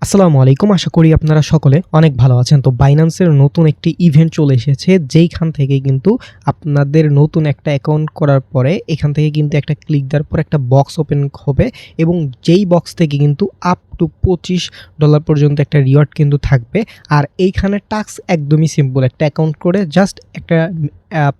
আসসালামু আলাইকুম। আশা করি আপনারা সকলে অনেক ভালো আছেন। তো বাইন্যান্সের নতুন একটি ইভেন্ট চলে এসেছে, যেইখান থেকে কিন্তু আপনাদের নতুন একটা অ্যাকাউন্ট করার পরে এখান থেকে কিন্তু একটা ক্লিক দেওয়ার পর একটা বক্স ওপেন হবে এবং যেই বক্স থেকে কিন্তু আপ টু $25 পর্যন্ত একটা রিওয়ার্ড কিন্তু থাকবে। আর এইখানে টাস্ক একদমই সিম্পল, একটা অ্যাকাউন্ট করে জাস্ট একটা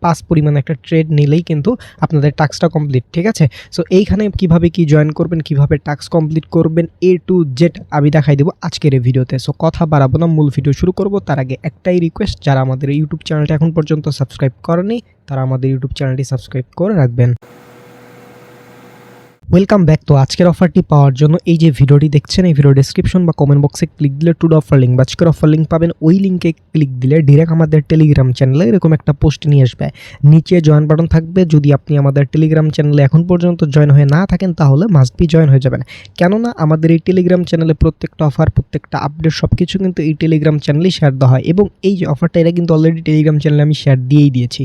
পাস পরিমাণ একটা ট্রেড নিলেই কিন্তু আপনাদের টাস্কটা কমপ্লিট। ঠিক আছে, সো এইখানে কিভাবে কি জয়েন করবেন, কিভাবে টাস্ক কমপ্লিট করবেন, A to Z আমি দেখাই দেবো আজকের এই ভিডিওতে। সো কথা বাড়াবো না, মূল ভিডিও শুরু করব। তার আগে একটাই রিকোয়েস্ট, যারা আমাদের ইউটিউব চ্যানেলটা এখন পর্যন্ত সাবস্ক্রাইব করেনি তারা আমাদের ইউটিউব চ্যানেলটি সাবস্ক্রাইব করে রাখবেন। Welcome back. তো আজকের অফারটি পাওয়ার জন্য এই যে ভিডিওটি দেখছেন, এই ভিডিও ডেসক্রিপশন বা কমেন্ট বক্সে ক্লিক দিলে টুডে অফার লিঙ্ক বা আজকের অফার লিঙ্ক পাবেন। ওই লিঙ্কে ক্লিক দিলে ডিরেক্ট আমাদের টেলিগ্রাম চ্যানেলে এরকম একটা পোস্ট নিয়ে আসবে, নিচে জয়েন বাটন থাকবে। যদি আপনি আমাদের টেলিগ্রাম চ্যানেলে এখন পর্যন্ত জয়েন হয়ে না থাকেন তাহলে মাস্ট বি জয়েন হয়ে যাবেন, কেননা আমাদের এই টেলিগ্রাম চ্যানেলে প্রত্যেকটা অফার, প্রত্যেকটা আপডেট সব কিছু কিন্তু এই টেলিগ্রাম চ্যানেলেই শেয়ার দেওয়া হয়। এবং এই যে অফারটা, এটা কিন্তু অলরেডি টেলিগ্রাম চ্যানেলে আমি শেয়ার দিয়েই দিয়েছি।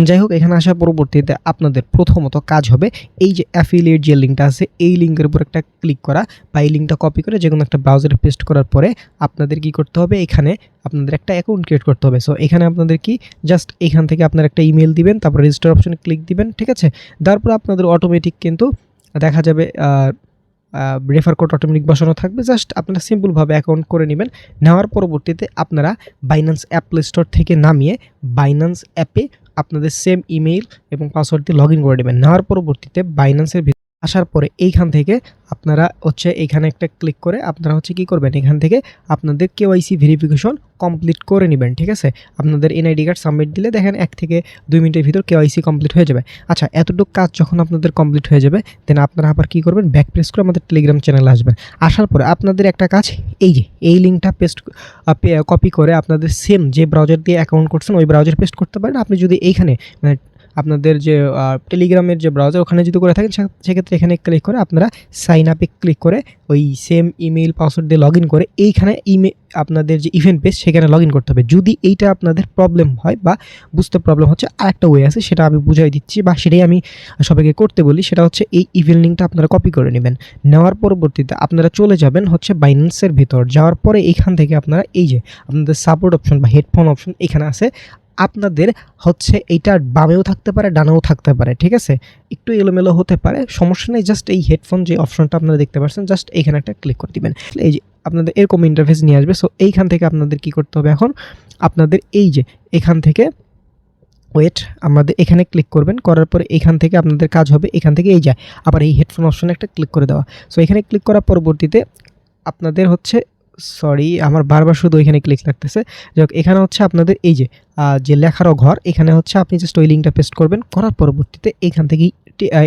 যাই হোক, এখানে আসার পরবর্তীতে আপনাদের প্রথমত কাজ হবে এই যে অ্যাফিলিয়েট যে লিঙ্কটা আছে, এই লিঙ্কের উপর একটা ক্লিক করা বা এই লিঙ্কটা কপি করে যে কোনো একটা ব্রাউজারে পেস্ট করার পরে আপনাদের কি করতে হবে, এখানে আপনাদের একটা অ্যাকাউন্ট ক্রিয়েট করতে হবে। সো এখানে আপনাদের কি জাস্ট এখান থেকে আপনার একটা ইমেল দিবেন, তারপর রেজিস্টার অপশনে ক্লিক দিবেন। ঠিক আছে, তারপর আপনাদের অটোমেটিক কিন্তু দেখা যাবে রেফার কোড অটোমেটিক বসানো থাকবে। জাস্ট আপনারা সিম্পলভাবে অ্যাকাউন্ট করে নেবেন। নেওয়ার পরবর্তীতে আপনারা বাইন্যান্স অ্যাপ প্লে স্টোর থেকে নামিয়ে বাইন্যান্স অ্যাপে আপনাদের সেম ইমেইল এবং পাসওয়ার্ড দিয়ে লগ ইন করে নেবেন। নেওয়ার পরবর্তীতে বাইন্যান্সের আসার পরে এইখান থেকে আপনারা এখানে একটা ক্লিক করে আপনারা কি করবেন, এখান থেকে আপনাদের কেওয়াইসি ভেরিফিকেশন কমপ্লিট করে নেবেন। ঠিক আছে, আপনাদের এনআইডি কার্ড সাবমিট দিলে দেখেন 1 থেকে 2 মিনিটের ভিতর কেওয়াইসি কমপ্লিট হয়ে যাবে। আচ্ছা, এতটুকু কাজ যখন আপনাদের কমপ্লিট হয়ে যাবে, দেন আপনারা আবার কী করবেন, ব্যাক প্রেস করে আমাদের টেলিগ্রাম চ্যানেলে আসবেন। আসার পরে আপনাদের একটা কাজ, এই যে এই লিঙ্কটা কপি করে আপনাদের সেম যে ব্রাউজার দিয়ে অ্যাকাউন্ট করছেন ওই ব্রাউজার পেস্ট করতে পারেন। আপনি যদি এইখানে আপনাদের যে টেলিগ্রামের যে ব্রাউজার ওখানে যদি করে থাকেন, সেক্ষেত্রে এখানে ক্লিক করে আপনারা সাইন আপে ক্লিক করে ওই সেম ইমেল পাসওয়ার্ড দিয়ে লগ ইন করে এইখানে আপনাদের যে ইভেন্ট পেজ সেখানে লগ ইন করতে হবে। যদি এইটা আপনাদের প্রবলেম হয় বা বুঝতে প্রবলেম হচ্ছে, আরেকটা ওয়ে আছে, সেটা আমি বুঝাই দিচ্ছি বা সেটাই আমি সবাইকে করতে বলি। সেটা হচ্ছে এই ইভেন্ট লিঙ্কটা আপনারা কপি করে নেবেন। নেওয়ার পরবর্তীতে আপনারা চলে যাবেন বাইন্যান্সের ভিতর। যাওয়ার পরে এইখান থেকে আপনারা এই যে আপনাদের সাপোর্ট অপশন বা হেডফোন অপশন এখানে আছে, আপনাদের এইটা বামেও থাকতে পারে, ডানেও থাকতে পারে। ঠিক আছে, একটু এলোমেলো হতে পারে, সমস্যা নেই। জাস্ট এই হেডফোন যে অপশনটা আপনারা দেখতে পাচ্ছেন, জাস্ট এইখানে একটা ক্লিক করে দিবেন। এই যে আপনাদের এরকম ইন্টারফেস নিয়ে আসবে। সো এইখান থেকে আপনাদের কি করতে হবে, এখন আপনাদের এই যে এখান থেকে আমাদের এখানে ক্লিক করবেন। করার পরে এখান থেকে আপনাদের কাজ হবে, এখান থেকে এই যায় আবার এই হেডফোন অপশনে একটা ক্লিক করে দেওয়া। সো এখানে ক্লিক করার পরবর্তীতে আপনাদের আমার বারবার শুধু এখানে ক্লিক লাগতেছে। যাই হোক, এখানে আপনাদের এই যে লেখারও ঘর, এখানে আপনি জাস্ট ওই লিঙ্কটা পেস্ট করবেন। করার পরবর্তীতে এখান থেকেই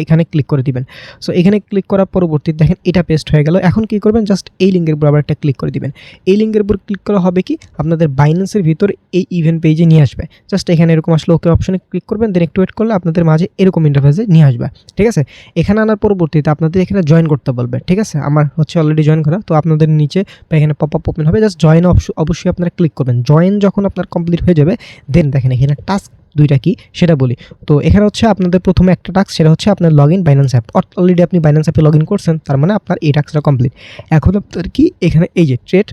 এখানে ক্লিক করে দিবেন। সো এখানে ক্লিক করার পরবর্তীতে দেখেন এটা পেস্ট হয়ে গেল। এখন কি করবেন, জাস্ট এই লিঙ্কের উপর আবার একটা ক্লিক করে দিবেন। এই লিঙ্কের উপর ক্লিক করা হবে কি, আপনাদের বাইন্যান্সের ভিতর এই ইভেন্ট পেজে নিয়ে আসবে। জাস্ট এখানে এরকম আসলে ওকে অপশনে ক্লিক করবেন, দেন একটু ওয়েট করলে আপনাদের মাঝে এরকম ইন্টারফেসে নিয়ে আসবে। ঠিক আছে, এখানে আনার পরবর্তীতে আপনাদের এখানে জয়েন করতে বলবে। ঠিক আছে, আমার অলরেডি জয়েন করা, তো আপনাদের নিচে বা এখানে পপ আপ ওপেন হবে। জাস্ট জয়েন অবশ্যই আপনারা ক্লিক করবেন। জয়েন যখন আপনার কমপ্লিট হয়ে যাবে, দেন দেখেন এখানে টাস্ক দুইটা কি সেটা বলি। তো এখানে আপনাদের প্রথমে একটা টাস্ক, সেটা আপনার log in Binance app. Already আপনি বাইন্যান্স অ্যাপে লগ ইন করছেন, তার মানে আপনার এই টাস্কটা কমপ্লিট। এখন আপনার কি এখানে এই যে ট্রেড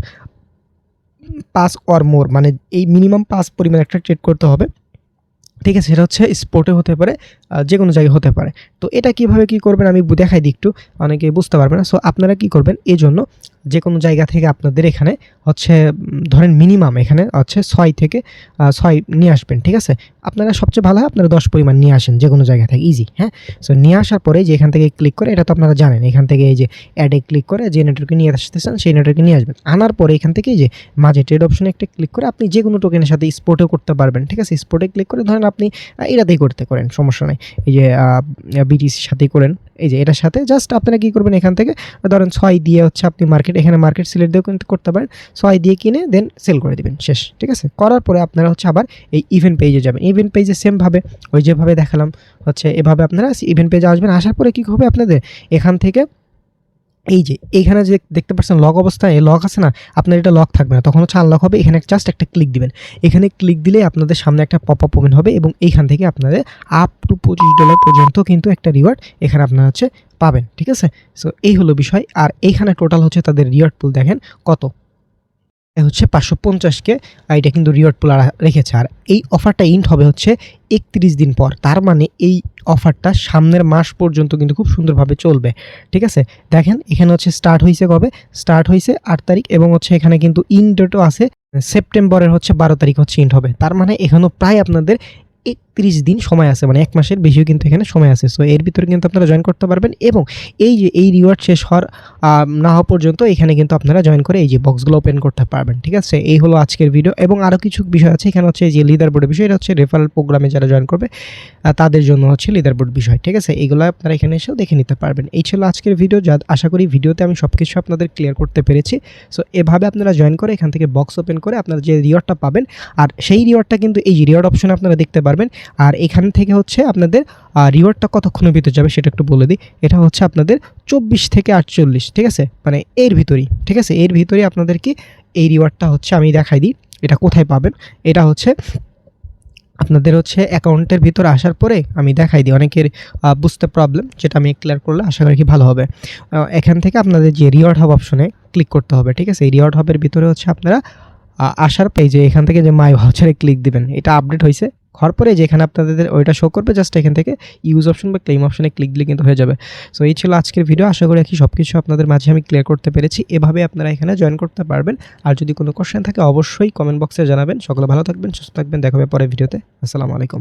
5 অর মোর, মানে এই মিনিমাম 5 পরিমাণ একটা ট্রেড করতে হবে। ঠিক আছে, সেটা স্পোর্টে হতে পারে, যে কোনো জায়গায় হতে পারে। তো এটা কিভাবে কি করবেন আমি দেখাই দিই একটু, অনেকে বুঝতে পারবে না। সো আপনারা কি করবেন, এই জন্য যে কোনো জায়গা থেকে আপনাদের এখানে ধরেন মিনিমাম এখানে 6 থেকে 6 নিয়ে আসবেন। ঠিক আছে, আপনারা সবচেয়ে ভালো হয় আপনারা 10 পরিমাণ নিয়ে আসেন যে কোনো জায়গা থেকে, ইজি। হ্যাঁ, সো নিয়ে আসার পরে যে এখান থেকে ক্লিক করে, এটা তো আপনারা জানেন, এখান থেকে এই যে অ্যাডে ক্লিক করে যে নেটওয়ার্কে নিয়ে আসতে চান সেই নেটওয়ার্কে নিয়ে আসবেন। আনার পরে এখান থেকে এই যে মাঝে ট্রেড অপশনে একটা ক্লিক করে আপনি যে কোনো টোকেনের সাথে স্পোর্টও করতে পারবেন। ঠিক আছে, স্পোর্টে ক্লিক করে ধরেন আপনি এটাতেই করতে করেন, সমস্যা নেই। এই যে বিটিসির সাথেই করেন, এই যে এটার সাথে জাস্ট আপনারা কি করবেন, এখান থেকে ধরেন 6 দিয়ে আপনি এখানে মার্কেট সিলেক্ট দিয়েও কিন্তু করতে পারেন। 6 দিয়ে কিনে দেন সেল করে দিবেন, শেষ। ঠিক আছে, করার পরে আপনারা আবার এই ইভেন্ট পেজে যাবেন। ইভেন্ট পেজে সেমভাবে ওই যেভাবে দেখালাম এভাবে আপনারা ইভেন্ট পেজে আসবেন। আসার পরে কী হবে, আপনাদের এখান থেকে এই যে এইখানে যে দেখতে পাচ্ছেন লক অবস্থায় লক আছে না, আপনার এটা লক থাকবে না, তখন আনলক হবে। এখানে জাস্ট একটা ক্লিক দিবেন। এখানে ক্লিক দিলে আপনাদের সামনে একটা পপ আপ ওপেন হবে এবং এইখান থেকে আপনাদের আপ টু $25 পর্যন্ত কিন্তু একটা রিওয়ার্ড এখানে আপনারা পাবেন, ঠিক আছে? সো এই হলো বিষয়। আর এইখানে টোটাল হচ্ছে তাদের রিওয়ার্ড পুল দেখেন কত, এ হচ্ছে 550 এটা কিন্তু রিওয়ার্ড পুল রেখেছে। আর এই অফারটা ইন্ট হবে হচ্ছে 31 দিন পর। তার মানে এই অফারটা সামনের মাস পর্যন্ত কিন্তু খুব সুন্দরভাবে চলবে, ঠিক আছে? দেখেন এখানে হচ্ছে স্টার্ট হয়েছে কবে, স্টার্ট হয়েছে 8 তারিখ এবং হচ্ছে এখানে কিন্তু ইন্ট ডেটও আছে, সেপ্টেম্বরের হচ্ছে 12 তারিখ হচ্ছে ইন্ট হবে। তার মানে এখানেও প্রায় আপনাদের 31 দিন সময় আছে, মানে 1 মাসের বেশিও কিন্তু এখানে সময় আছে। সো এর ভিতরে কিন্তু আপনারা জয়েন করতে পারবেন এবং এই যে এই রিওয়ার্ড শেষ হওয়ার না হওয়া পর্যন্ত এখানে কিন্তু আপনারা জয়েন করে এই যে বক্সগুলো ওপেন করতে পারবেন, ঠিক আছে? এই হলো আজকের ভিডিও এবং আরও কিছু বিষয় আছে এখানে হচ্ছে যে লিডার বোর্ডের বিষয়, এটা হচ্ছে রেফারেল প্রোগ্রামে যারা জয়েন করবে তাদের জন্য হচ্ছে লিডার বোর্ড বিষয়, ঠিক আছে? এইগুলো আপনারা এখানে এসেও দেখে নিতে পারবেন। এই ছিল আজকের ভিডিও, যা আশা করি ভিডিওতে আমি সব কিছু আপনাদের ক্লিয়ার করতে পেরেছি। সো এভাবে আপনারা জয়েন করে এখান থেকে বক্স ওপেন করে আপনারা যে রিওয়ার্ডটা পাবেন, আর সেই রিওয়ার্ডটা কিন্তু এই যে রিওয়ার্ড অপশনে আপনারা দেখতে পারবেন। আর এখান থেকে হচ্ছে আপনাদের রিওয়ার্ডটা কতক্ষণের ভিতরে যাবে সেটা একটু বলে দিই। এটা হচ্ছে আপনাদের 24 থেকে 48, ঠিক আছে? মানে এর ভিতরেই, ঠিক আছে? এর ভিতরেই আপনাদের কি এই রিওয়ার্ডটা হচ্ছে আমি দেখাই দিই এটা কোথায় পাবেন। এটা হচ্ছে আপনাদের হচ্ছে অ্যাকাউন্টের ভিতরে আসার পরে আমি দেখাই দিই, অনেকের বুঝতে প্রবলেম, যেটা আমি ক্লিয়ার করলে আশা করি কি ভালো হবে। এখান থেকে আপনাদের যে রিওয়ার্ড হাব অপশনে ক্লিক করতে হবে, ঠিক আছে? এই রিওয়ার্ড হাবের ভিতরে হচ্ছে আপনারা আসার পেজে এখান থেকে যে মাই ভাউচারে ক্লিক দিবেন, এটা আপডেট হয়েছে হওয়ার পরে যেখানে আপনাদের ওইটা শো করবে, জাস্ট এখান থেকে ইউজ অপশন বা ক্লেম অপশনে ক্লিক দিলে কিন্তু হয়ে যাবে। সো এই ছিল আজকের ভিডিও, আশা করি কি সব কিছু আপনাদের মাঝে আমি ক্লিয়ার করতে পেরেছি। এভাবে আপনারা এখানে জয়েন করতে পারবেন। আর যদি কোনো কোশ্চেন থাকে অবশ্যই কমেন্ট বক্সে জানাবেন। সকলে ভালো থাকবেন, সুস্থ থাকবেন, দেখা হবে পরের ভিডিওতে। আসসালামু আলাইকুম।